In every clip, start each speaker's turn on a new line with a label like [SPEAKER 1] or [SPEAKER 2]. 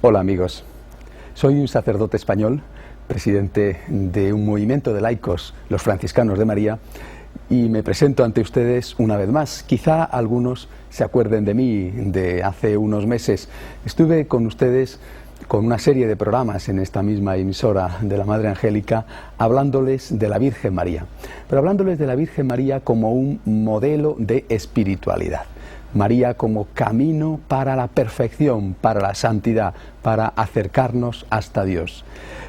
[SPEAKER 1] Hola amigos, soy un sacerdote español, presidente de un movimiento de laicos, los Franciscanos de María, y me presento ante ustedes una vez más. Quizá algunos se acuerden de mí de hace unos meses. Estuve con ustedes con una serie de programas en esta misma emisora de la Madre Angélica, hablándoles de la Virgen María, pero hablándoles de la Virgen María como un modelo de espiritualidad. María como camino para la perfección, para la santidad, para acercarnos hasta Dios.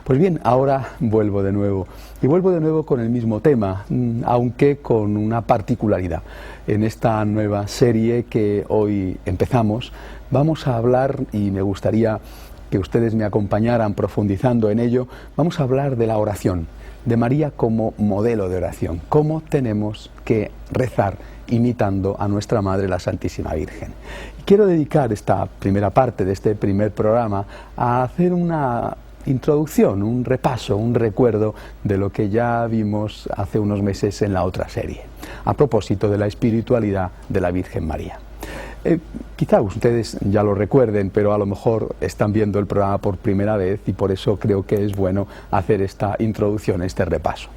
[SPEAKER 1] Pues bien, ahora vuelvo de nuevo, y vuelvo de nuevo con el mismo tema, aunque con una particularidad. En esta nueva serie que hoy empezamos, vamos a hablar, y me gustaría que ustedes me acompañaran profundizando en ello, vamos a hablar de la oración, de María como modelo de oración, cómo tenemos que rezar imitando a nuestra Madre, la Santísima Virgen. Quiero dedicar esta primera parte de este primer programa a hacer una introducción, un repaso, un recuerdo de lo que ya vimos hace unos meses en la otra serie, a propósito de la espiritualidad de la Virgen María. Quizá ustedes ya lo recuerden, pero a lo mejor están viendo el programa por primera vez y por eso creo que es bueno hacer esta introducción, este repaso.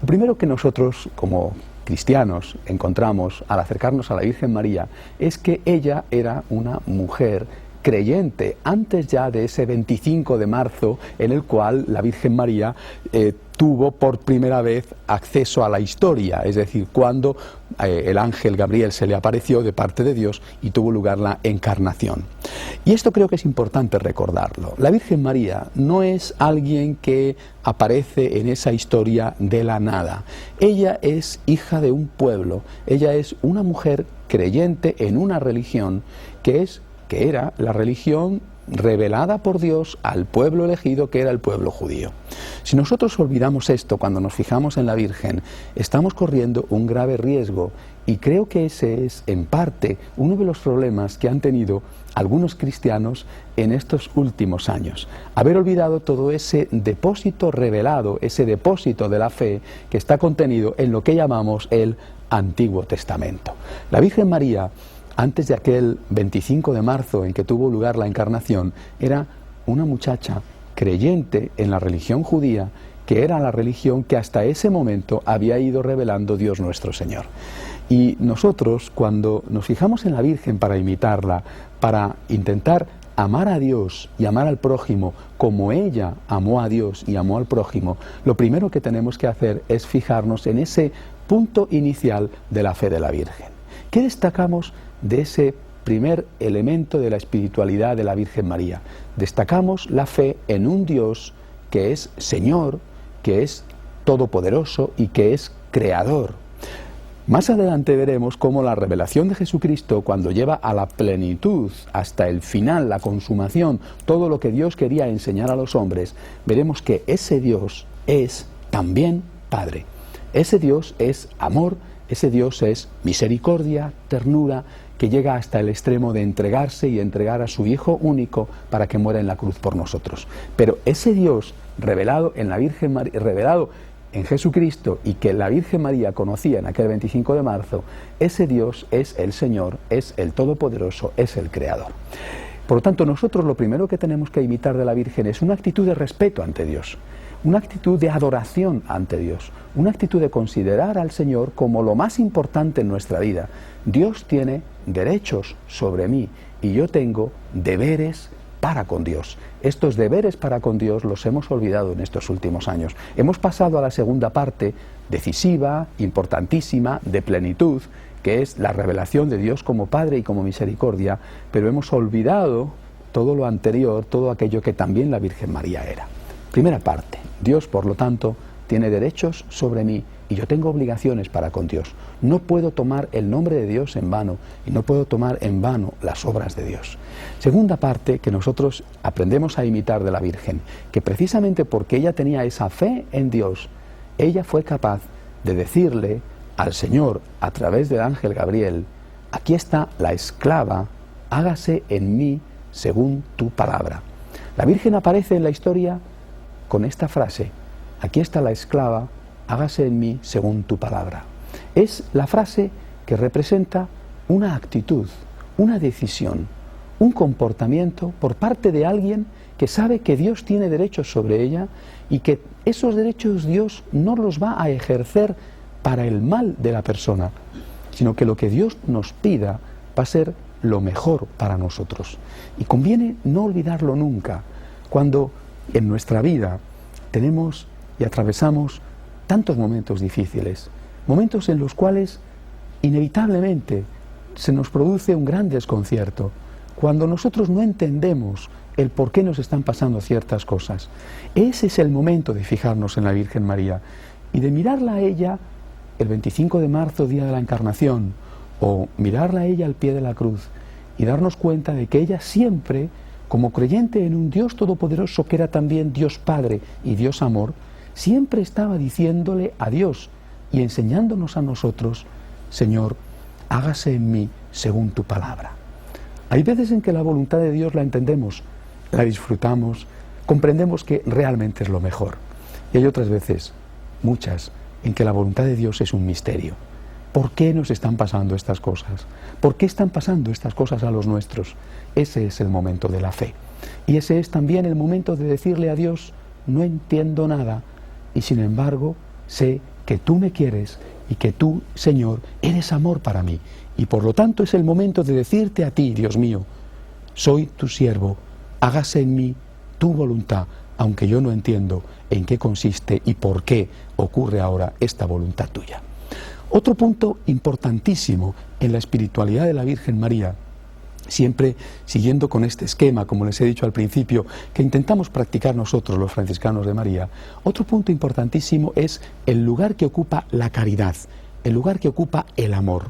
[SPEAKER 1] Lo primero que nosotros, como cristianos, encontramos al acercarnos a la Virgen María es que ella era una mujer creyente, antes ya de ese 25 de marzo en el cual la Virgen María tuvo por primera vez acceso a la historia, es decir, cuando el ángel Gabriel se le apareció de parte de Dios y tuvo lugar la encarnación. Y esto creo que es importante recordarlo. La Virgen María no es alguien que aparece en esa historia de la nada. Ella es hija de un pueblo, ella es una mujer creyente en una religión que era la religión revelada por Dios al pueblo elegido, que era el pueblo judío. Si nosotros olvidamos esto cuando nos fijamos en la Virgen, estamos corriendo un grave riesgo, y creo que ese es, en parte, uno de los problemas que han tenido algunos cristianos en estos últimos años. Haber olvidado todo ese depósito revelado, ese depósito de la fe que está contenido en lo que llamamos el Antiguo Testamento. La Virgen María, antes de aquel 25 de marzo en que tuvo lugar la encarnación, era una muchacha creyente en la religión judía, que era la religión que hasta ese momento había ido revelando Dios nuestro Señor. Y nosotros, cuando nos fijamos en la Virgen para imitarla, para intentar amar a Dios y amar al prójimo como ella amó a Dios y amó al prójimo, lo primero que tenemos que hacer es fijarnos en ese punto inicial de la fe de la Virgen. ¿Qué destacamos de ese primer elemento de la espiritualidad de la Virgen María? Destacamos la fe en un Dios que es Señor, que es todopoderoso y que es creador. Más adelante veremos cómo la revelación de Jesucristo, cuando lleva a la plenitud, hasta el final, la consumación, todo lo que Dios quería enseñar a los hombres, veremos que ese Dios es también Padre. Ese Dios es amor, ese Dios es misericordia, ternura, que llega hasta el extremo de entregarse y entregar a su Hijo único para que muera en la cruz por nosotros. Pero ese Dios revelado en la Virgen María, revelado en Jesucristo, y que la Virgen María conocía en aquel 25 de marzo, ese Dios es el Señor, es el Todopoderoso, es el Creador. Por lo tanto, nosotros lo primero que tenemos que imitar de la Virgen es una actitud de respeto ante Dios, una actitud de adoración ante Dios, una actitud de considerar al Señor como lo más importante en nuestra vida. Dios tiene derechos sobre mí y yo tengo deberes para con Dios. Estos deberes para con Dios los hemos olvidado en estos últimos años. Hemos pasado a la segunda parte, decisiva, importantísima, de plenitud, que es la revelación de Dios como Padre y como misericordia, pero hemos olvidado todo lo anterior, todo aquello que también la Virgen María era. Primera parte, Dios, por lo tanto, tiene derechos sobre mí y yo tengo obligaciones para con Dios. No puedo tomar el nombre de Dios en vano y no puedo tomar en vano las obras de Dios. Segunda parte que nosotros aprendemos a imitar de la Virgen, que precisamente porque ella tenía esa fe en Dios, ella fue capaz de decirle al Señor a través del ángel Gabriel: aquí está la esclava, hágase en mí según tu palabra. La Virgen aparece en la historia con esta frase: aquí está la esclava, hágase en mí según tu palabra. Es la frase que representa una actitud, una decisión, un comportamiento por parte de alguien que sabe que Dios tiene derechos sobre ella y que esos derechos Dios no los va a ejercer para el mal de la persona, sino que lo que Dios nos pida va a ser lo mejor para nosotros. Y conviene no olvidarlo nunca, cuando en nuestra vida tenemos y atravesamos tantos momentos difíciles, momentos en los cuales inevitablemente se nos produce un gran desconcierto, cuando nosotros no entendemos el por qué nos están pasando ciertas cosas. Ese es el momento de fijarnos en la Virgen María y de mirarla a ella el 25 de marzo, día de la Encarnación, o mirarla a ella al pie de la cruz y darnos cuenta de que ella siempre, como creyente en un Dios todopoderoso que era también Dios Padre y Dios Amor, siempre estaba diciéndole a Dios y enseñándonos a nosotros: Señor, hágase en mí según tu palabra. Hay veces en que la voluntad de Dios la entendemos, la disfrutamos, comprendemos que realmente es lo mejor. Y hay otras veces, muchas, en que la voluntad de Dios es un misterio. ¿Por qué nos están pasando estas cosas? ¿Por qué están pasando estas cosas a los nuestros? Ese es el momento de la fe. Y ese es también el momento de decirle a Dios: no entiendo nada, y sin embargo sé que tú me quieres y que tú, Señor, eres amor para mí. Y por lo tanto es el momento de decirte a ti: Dios mío, soy tu siervo, hágase en mí tu voluntad, aunque yo no entiendo en qué consiste y por qué ocurre ahora esta voluntad tuya. Otro punto importantísimo en la espiritualidad de la Virgen María, siempre siguiendo con este esquema, como les he dicho al principio, que intentamos practicar nosotros los franciscanos de María, otro punto importantísimo es el lugar que ocupa la caridad, el lugar que ocupa el amor.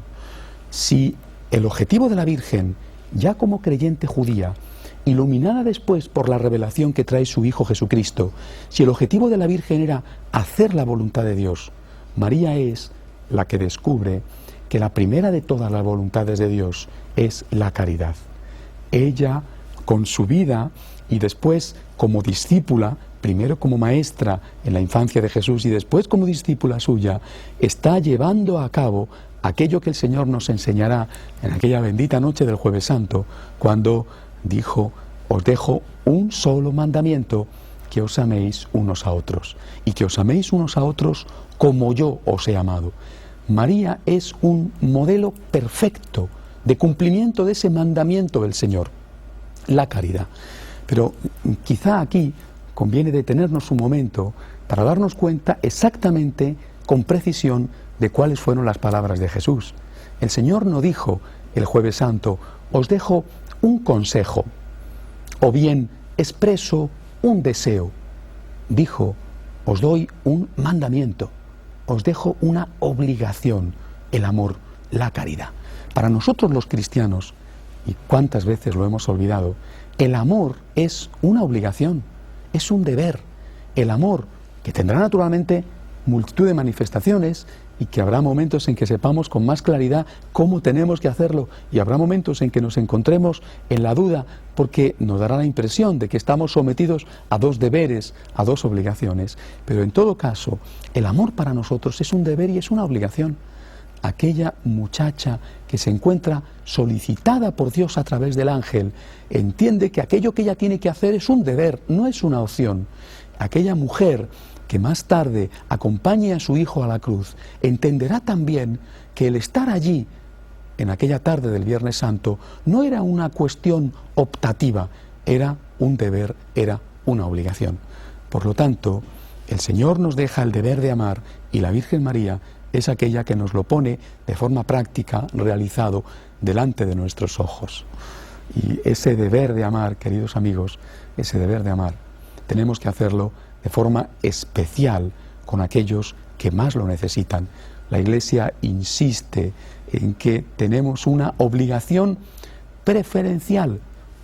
[SPEAKER 1] Si el objetivo de la Virgen, ya como creyente judía, iluminada después por la revelación que trae su Hijo Jesucristo, si el objetivo de la Virgen era hacer la voluntad de Dios, María es la que descubre que la primera de todas las voluntades de Dios es la caridad. Ella, con su vida y después como discípula, primero como maestra en la infancia de Jesús y después como discípula suya, está llevando a cabo aquello que el Señor nos enseñará en aquella bendita noche del Jueves Santo, cuando dijo: os dejo un solo mandamiento, que os améis unos a otros, y que os améis unos a otros como yo os he amado. María es un modelo perfecto de cumplimiento de ese mandamiento del Señor, la caridad. Pero quizá aquí conviene detenernos un momento para darnos cuenta exactamente, con precisión, de cuáles fueron las palabras de Jesús. El Señor no dijo el Jueves Santo: os dejo un consejo, o bien expreso un deseo. Dijo: os doy un mandamiento, os dejo una obligación, el amor, la caridad. Para nosotros los cristianos, y cuántas veces lo hemos olvidado, el amor es una obligación, es un deber. El amor, que tendrá naturalmente multitud de manifestaciones y que habrá momentos en que sepamos con más claridad cómo tenemos que hacerlo, y habrá momentos en que nos encontremos en la duda porque nos dará la impresión de que estamos sometidos a dos deberes, a dos obligaciones. Pero en todo caso, el amor para nosotros es un deber y es una obligación. Aquella muchacha que se encuentra solicitada por Dios a través del ángel entiende que aquello que ella tiene que hacer es un deber, no es una opción. Aquella mujer que más tarde acompañe a su hijo a la cruz entenderá también que el estar allí en aquella tarde del Viernes Santo no era una cuestión optativa, era un deber, era una obligación. Por lo tanto, el Señor nos deja el deber de amar y la Virgen María es aquella que nos lo pone de forma práctica, realizado delante de nuestros ojos. Y ese deber de amar, queridos amigos, ese deber de amar, tenemos que hacerlo de forma especial con aquellos que más lo necesitan. La Iglesia insiste en que tenemos una obligación preferencial,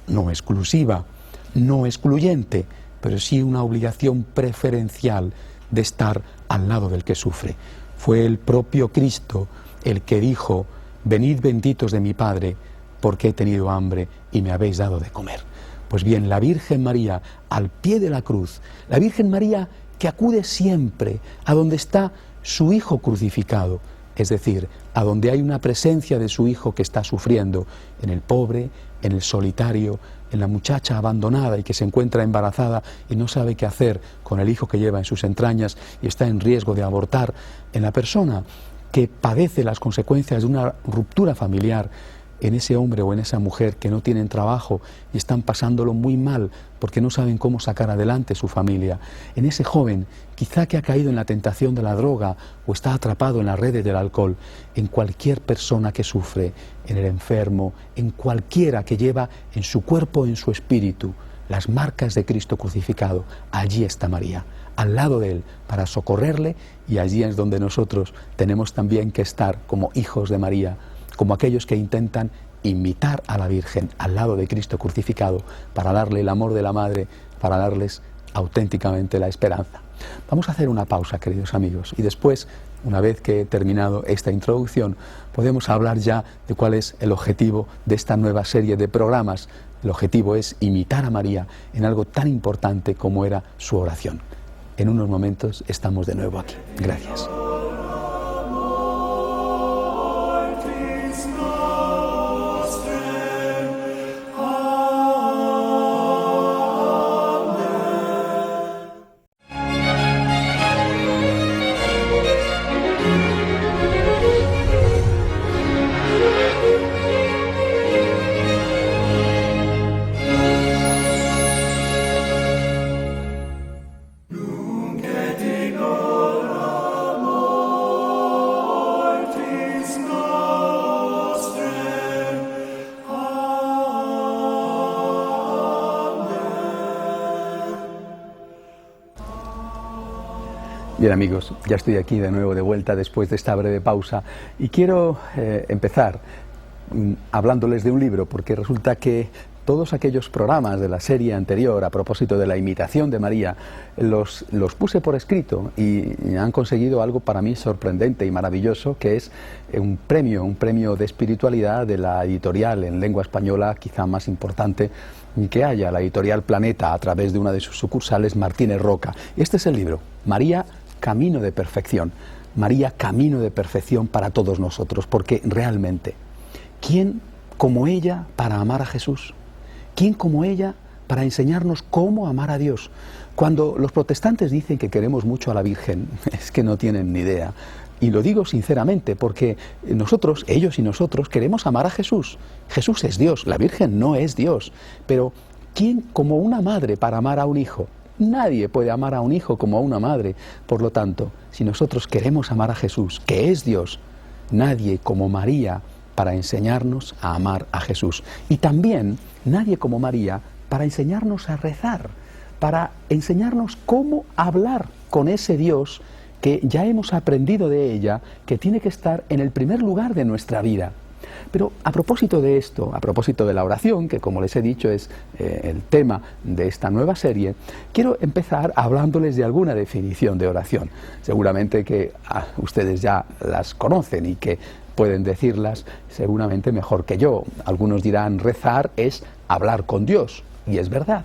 [SPEAKER 1] no exclusiva, no excluyente, pero sí una obligación preferencial de estar al lado del que sufre. Fue el propio Cristo el que dijo: venid benditos de mi Padre, porque he tenido hambre y me habéis dado de comer. Pues bien, la Virgen María al pie de la cruz, la Virgen María que acude siempre a donde está su Hijo crucificado, es decir, a donde hay una presencia de su hijo que está sufriendo, en el pobre, en el solitario, en la muchacha abandonada y que se encuentra embarazada y no sabe qué hacer con el hijo que lleva en sus entrañas y está en riesgo de abortar, en la persona que padece las consecuencias de una ruptura familiar, en ese hombre o en esa mujer que no tienen trabajo y están pasándolo muy mal porque no saben cómo sacar adelante su familia, en ese joven quizá que ha caído en la tentación de la droga o está atrapado en las redes del alcohol, en cualquier persona que sufre, en el enfermo, en cualquiera que lleva en su cuerpo, en su espíritu, las marcas de Cristo crucificado, allí está María, al lado de Él, para socorrerle, y allí es donde nosotros tenemos también que estar como hijos de María, como aquellos que intentan imitar a la Virgen al lado de Cristo crucificado para darle el amor de la Madre, para darles auténticamente la esperanza. Vamos a hacer una pausa, queridos amigos, y después, una vez que he terminado esta introducción, podemos hablar ya de cuál es el objetivo de esta nueva serie de programas. El objetivo es imitar a María en algo tan importante como era su oración. En unos momentos estamos de nuevo aquí. Gracias. Bien amigos, ya estoy aquí de nuevo de vuelta después de esta breve pausa y quiero empezar hablándoles de un libro, porque resulta que todos aquellos programas de la serie anterior a propósito de la imitación de María los puse por escrito y han conseguido algo para mí sorprendente y maravilloso, que es un premio de espiritualidad de la editorial en lengua española quizá más importante que haya, la editorial Planeta, a través de una de sus sucursales, Martínez Roca. Este es el libro, María, Camino de Perfección. María, camino de perfección para todos nosotros, porque realmente, ¿quién como ella para amar a Jesús? ¿Quién como ella para enseñarnos cómo amar a Dios? Cuando los protestantes dicen que queremos mucho a la Virgen, es que no tienen ni idea. Y lo digo sinceramente, porque nosotros, ellos y nosotros, queremos amar a Jesús. Jesús es Dios, la Virgen no es Dios. Pero, ¿quién como una madre para amar a un hijo? Nadie puede amar a un hijo como a una madre. Por lo tanto, si nosotros queremos amar a Jesús, que es Dios, nadie como María para enseñarnos a amar a Jesús. Y también nadie como María para enseñarnos a rezar, para enseñarnos cómo hablar con ese Dios que ya hemos aprendido de ella, que tiene que estar en el primer lugar de nuestra vida. Pero a propósito de esto, a propósito de la oración, que como les he dicho es el tema de esta nueva serie, quiero empezar hablándoles de alguna definición de oración. Seguramente que ustedes ya las conocen y que pueden decirlas seguramente mejor que yo. Algunos dirán rezar es hablar con Dios, y es verdad.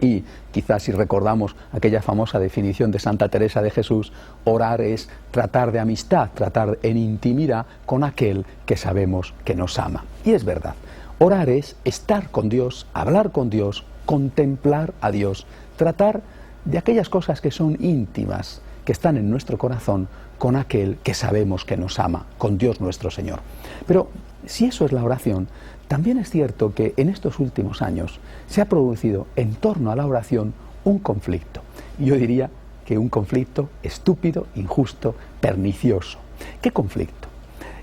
[SPEAKER 1] Y quizás si recordamos aquella famosa definición de Santa Teresa de Jesús, orar es tratar de amistad, tratar en intimidad con aquel que sabemos que nos ama. Y es verdad, orar es estar con Dios, hablar con Dios, contemplar a Dios, tratar de aquellas cosas que son íntimas, que están en nuestro corazón, con aquel que sabemos que nos ama, con Dios nuestro Señor. Pero si eso es la oración, también es cierto que en estos últimos años se ha producido en torno a la oración un conflicto. Yo diría que un conflicto estúpido, injusto, pernicioso. ¿Qué conflicto?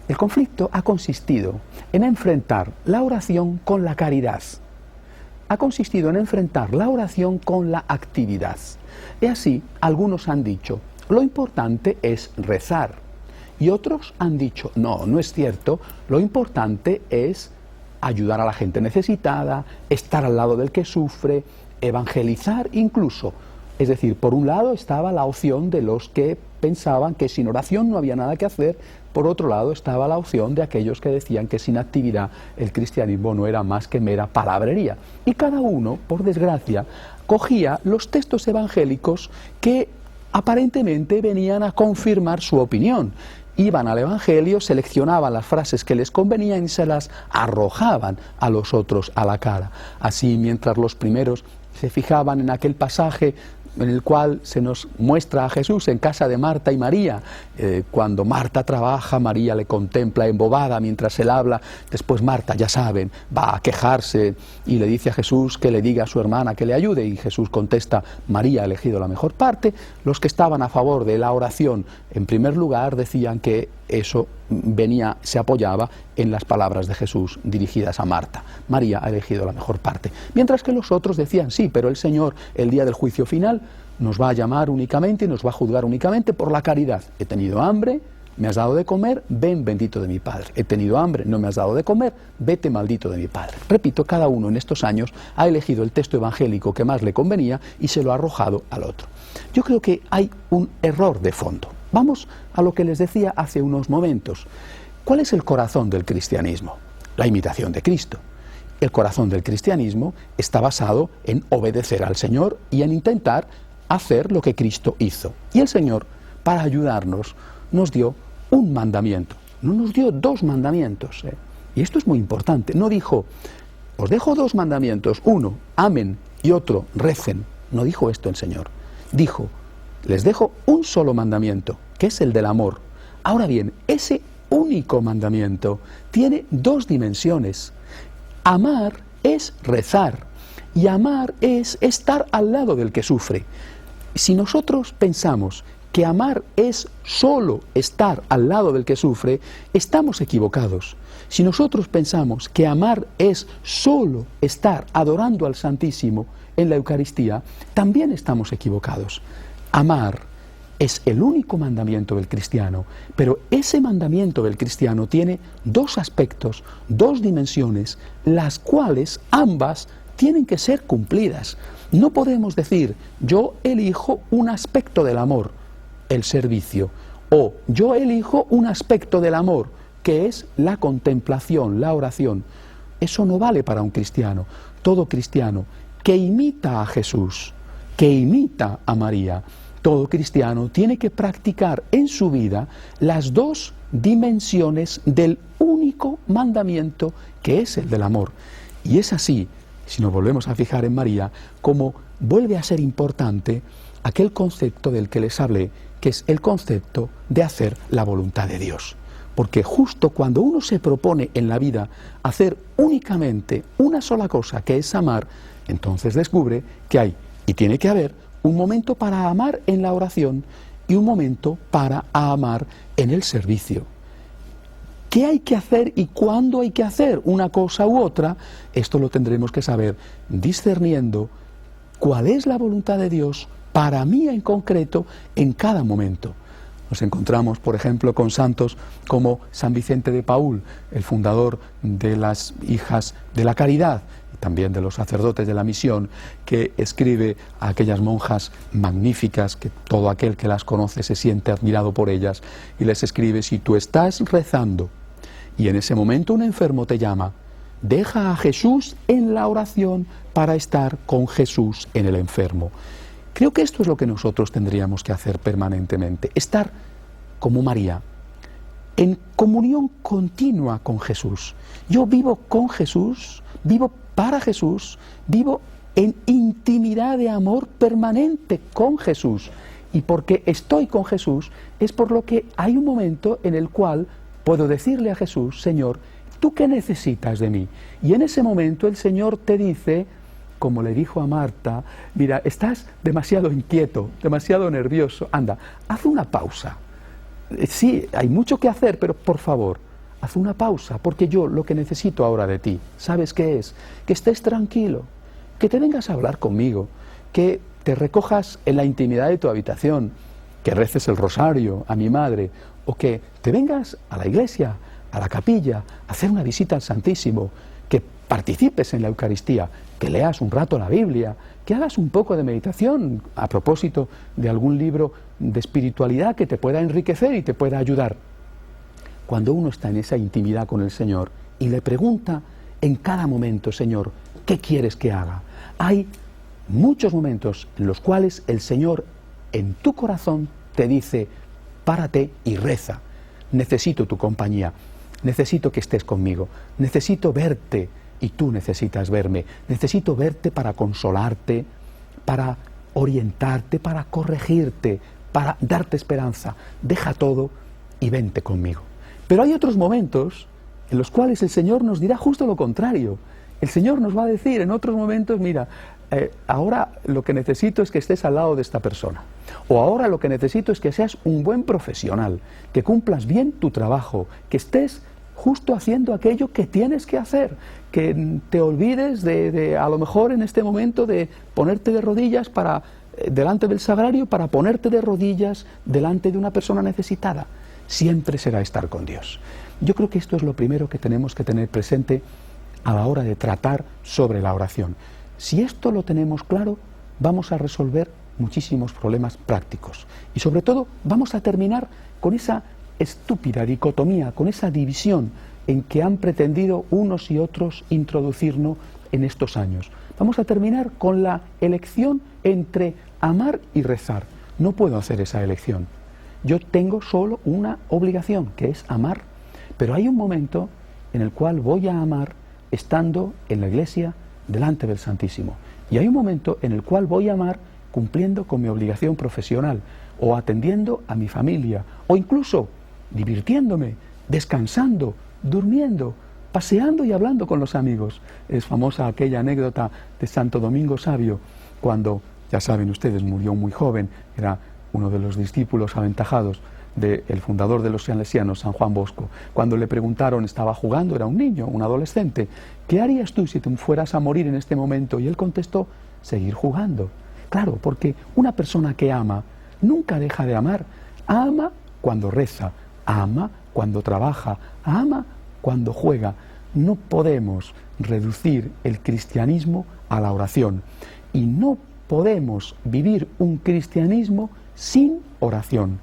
[SPEAKER 1] El conflicto ha consistido en enfrentar la oración con la caridad. Ha consistido en enfrentar la oración con la actividad. Y así, algunos han dicho, lo importante es rezar. Y otros han dicho, no, no es cierto, lo importante es ayudar a la gente necesitada, estar al lado del que sufre, evangelizar incluso. Es decir, por un lado estaba la opción de los que pensaban que sin oración no había nada que hacer, por otro lado estaba la opción de aquellos que decían que sin actividad el cristianismo no era más que mera palabrería. Y cada uno, por desgracia, cogía los textos evangélicos que aparentemente venían a confirmar su opinión. Iban al Evangelio, seleccionaban las frases que les convenían y se las arrojaban a los otros a la cara. Así, mientras los primeros se fijaban en aquel pasaje en el cual se nos muestra a Jesús en casa de Marta y María. Cuando Marta trabaja, María le contempla embobada mientras él habla. Después Marta, ya saben, va a quejarse y le dice a Jesús que le diga a su hermana que le ayude, y Jesús contesta: María ha elegido la mejor parte. Los que estaban a favor de la oración, en primer lugar, decían que eso se apoyaba en las palabras de Jesús dirigidas a Marta. María ha elegido la mejor parte. Mientras que los otros decían: sí, pero el Señor, el día del juicio final, nos va a llamar únicamente y nos va a juzgar únicamente por la caridad. He tenido hambre, me has dado de comer, ven bendito de mi Padre. He tenido hambre, no me has dado de comer, vete maldito de mi Padre. Repito, cada uno en estos años ha elegido el texto evangélico que más le convenía y se lo ha arrojado al otro. Yo creo que hay un error de fondo. Vamos a lo que les decía hace unos momentos. ¿Cuál es el corazón del cristianismo? La imitación de Cristo. El corazón del cristianismo está basado en obedecer al Señor y en intentar hacer lo que Cristo hizo. Y el Señor, para ayudarnos, nos dio un mandamiento. No nos dio dos mandamientos. Y esto es muy importante. No dijo: os dejo dos mandamientos, uno, amen, y otro, recen. No dijo esto el Señor. Dijo: les dejo un solo mandamiento, que es el del amor. Ahora bien, ese único mandamiento tiene dos dimensiones. Amar es rezar, y amar es estar al lado del que sufre. Si nosotros pensamos que amar es solo estar al lado del que sufre, estamos equivocados. Si nosotros pensamos que amar es solo estar adorando al Santísimo en la Eucaristía, también estamos equivocados. Amar es el único mandamiento del cristiano, pero ese mandamiento del cristiano tiene dos aspectos, dos dimensiones, las cuales ambas tienen que ser cumplidas. No podemos decir: yo elijo un aspecto del amor, el servicio, o yo elijo un aspecto del amor, que es la contemplación, la oración. Eso no vale para un cristiano. Todo cristiano que imita a Jesús, que imita a María, todo cristiano tiene que practicar en su vida las dos dimensiones del único mandamiento, que es el del amor. Y es así, si nos volvemos a fijar en María, como vuelve a ser importante aquel concepto del que les hablé, que es el concepto de hacer la voluntad de Dios. Porque justo cuando uno se propone en la vida hacer únicamente una sola cosa, que es amar, entonces descubre que hay y tiene que haber un momento para amar en la oración y un momento para amar en el servicio. ¿Qué hay que hacer y cuándo hay que hacer una cosa u otra? Esto lo tendremos que saber discerniendo cuál es la voluntad de Dios para mí en concreto en cada momento. Nos encontramos, por ejemplo, con santos como San Vicente de Paúl, el fundador de las Hijas de la Caridad, también de los sacerdotes de la misión, que escribe a aquellas monjas magníficas, que todo aquel que las conoce se siente admirado por ellas, y les escribe: si tú estás rezando y en ese momento un enfermo te llama, deja a Jesús en la oración para estar con Jesús en el enfermo. Creo que esto es lo que nosotros tendríamos que hacer permanentemente, estar como María, en comunión continua con Jesús. Yo vivo con Jesús, vivo para Jesús, vivo en intimidad de amor permanente con Jesús. Y porque estoy con Jesús es por lo que hay un momento en el cual puedo decirle a Jesús: Señor, ¿tú qué necesitas de mí? Y en ese momento el Señor te dice, como le dijo a Marta: mira, estás demasiado inquieto, demasiado nervioso, anda, haz una pausa. Sí, hay mucho que hacer, pero por favor, haz una pausa, porque yo lo que necesito ahora de ti, ¿sabes qué es? Que estés tranquilo, que te vengas a hablar conmigo, que te recojas en la intimidad de tu habitación, que reces el rosario a mi madre, o que te vengas a la iglesia, a la capilla, a hacer una visita al Santísimo, que participes en la Eucaristía, que leas un rato la Biblia, que hagas un poco de meditación a propósito de algún libro de espiritualidad que te pueda enriquecer y te pueda ayudar. Cuando uno está en esa intimidad con el Señor y le pregunta en cada momento: Señor, ¿qué quieres que haga? Hay muchos momentos en los cuales el Señor en tu corazón te dice, párate y reza. Necesito tu compañía, necesito que estés conmigo, necesito verte y tú necesitas verme, necesito verte para consolarte, para orientarte, para corregirte, para darte esperanza. Deja todo y vente conmigo. Pero hay otros momentos en los cuales el Señor nos dirá justo lo contrario. El Señor nos va a decir en otros momentos, mira, ahora lo que necesito es que estés al lado de esta persona. O ahora lo que necesito es que seas un buen profesional, que cumplas bien tu trabajo, que estés justo haciendo aquello que tienes que hacer, que te olvides de a lo mejor en este momento de ponerte de rodillas delante del sagrario para ponerte de rodillas delante de una persona necesitada. Siempre será estar con Dios. Yo creo que esto es lo primero que tenemos que tener presente a la hora de tratar sobre la oración. Si esto lo tenemos claro, vamos a resolver muchísimos problemas prácticos. Y sobre todo, vamos a terminar con esa estúpida dicotomía, con esa división en que han pretendido unos y otros introducirnos en estos años. Vamos a terminar con la elección entre amar y rezar. No puedo hacer esa elección. Yo tengo solo una obligación, que es amar. Pero hay un momento en el cual voy a amar estando en la iglesia delante del Santísimo. Y hay un momento en el cual voy a amar cumpliendo con mi obligación profesional, o atendiendo a mi familia, o incluso divirtiéndome, descansando, durmiendo, paseando y hablando con los amigos. Es famosa aquella anécdota de Santo Domingo Sabio, cuando, ya saben ustedes, murió muy joven, era uno de los discípulos aventajados del fundador de los salesianos, San Juan Bosco. Cuando le preguntaron, estaba jugando, era un niño, un adolescente, ¿qué harías tú si te fueras a morir en este momento? Y él contestó, seguir jugando. Claro, porque una persona que ama nunca deja de amar. Ama cuando reza, ama cuando trabaja, ama cuando juega. No podemos reducir el cristianismo a la oración y no podemos vivir un cristianismo sin oración.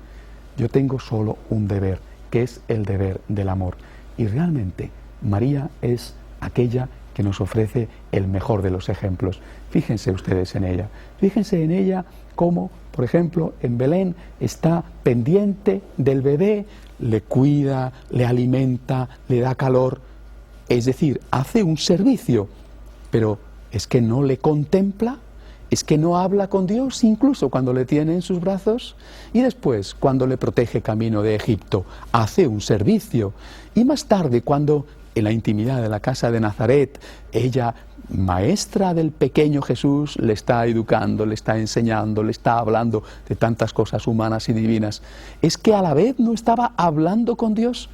[SPEAKER 1] Yo tengo solo un deber, que es el deber del amor. Y realmente María es aquella que nos ofrece el mejor de los ejemplos. Fíjense ustedes en ella. Fíjense en ella cómo, por ejemplo, en Belén está pendiente del bebé, le cuida, le alimenta, le da calor. Es decir, hace un servicio, pero es que no le contempla. Es que no habla con Dios incluso cuando le tiene en sus brazos, y después cuando le protege camino de Egipto hace un servicio, y más tarde cuando en la intimidad de la casa de Nazaret ella, maestra del pequeño Jesús, le está educando, le está enseñando, le está hablando de tantas cosas humanas y divinas, es que a la vez no estaba hablando con Dios.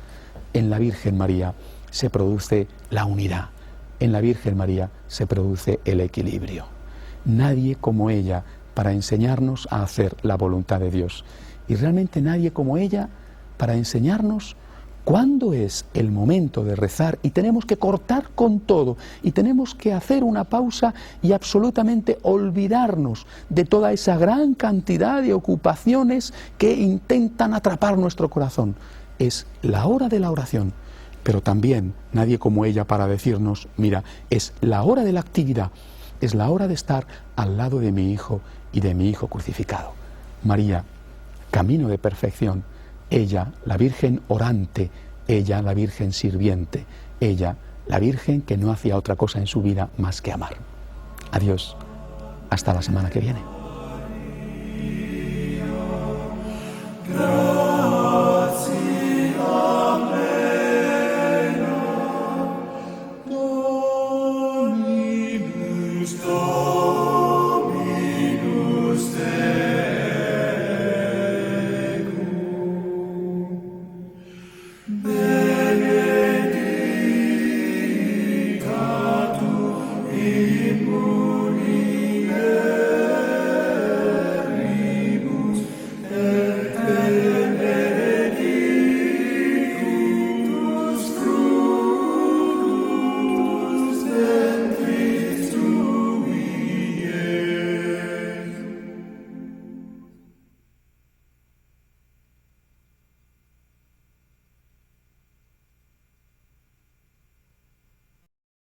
[SPEAKER 1] En la Virgen María se produce la unidad, en la Virgen María se produce el equilibrio. Nadie como ella para enseñarnos a hacer la voluntad de Dios. Y realmente nadie como ella para enseñarnos cuándo es el momento de rezar, y tenemos que cortar con todo, y tenemos que hacer una pausa y absolutamente olvidarnos de toda esa gran cantidad de ocupaciones que intentan atrapar nuestro corazón. Es la hora de la oración, pero también nadie como ella para decirnos, mira, es la hora de la actividad. Es la hora de estar al lado de mi Hijo y de mi Hijo crucificado. María, camino de perfección. Ella, la Virgen orante. Ella, la Virgen sirviente. Ella, la Virgen que no hacía otra cosa en su vida más que amar. Adiós. Hasta la semana que viene.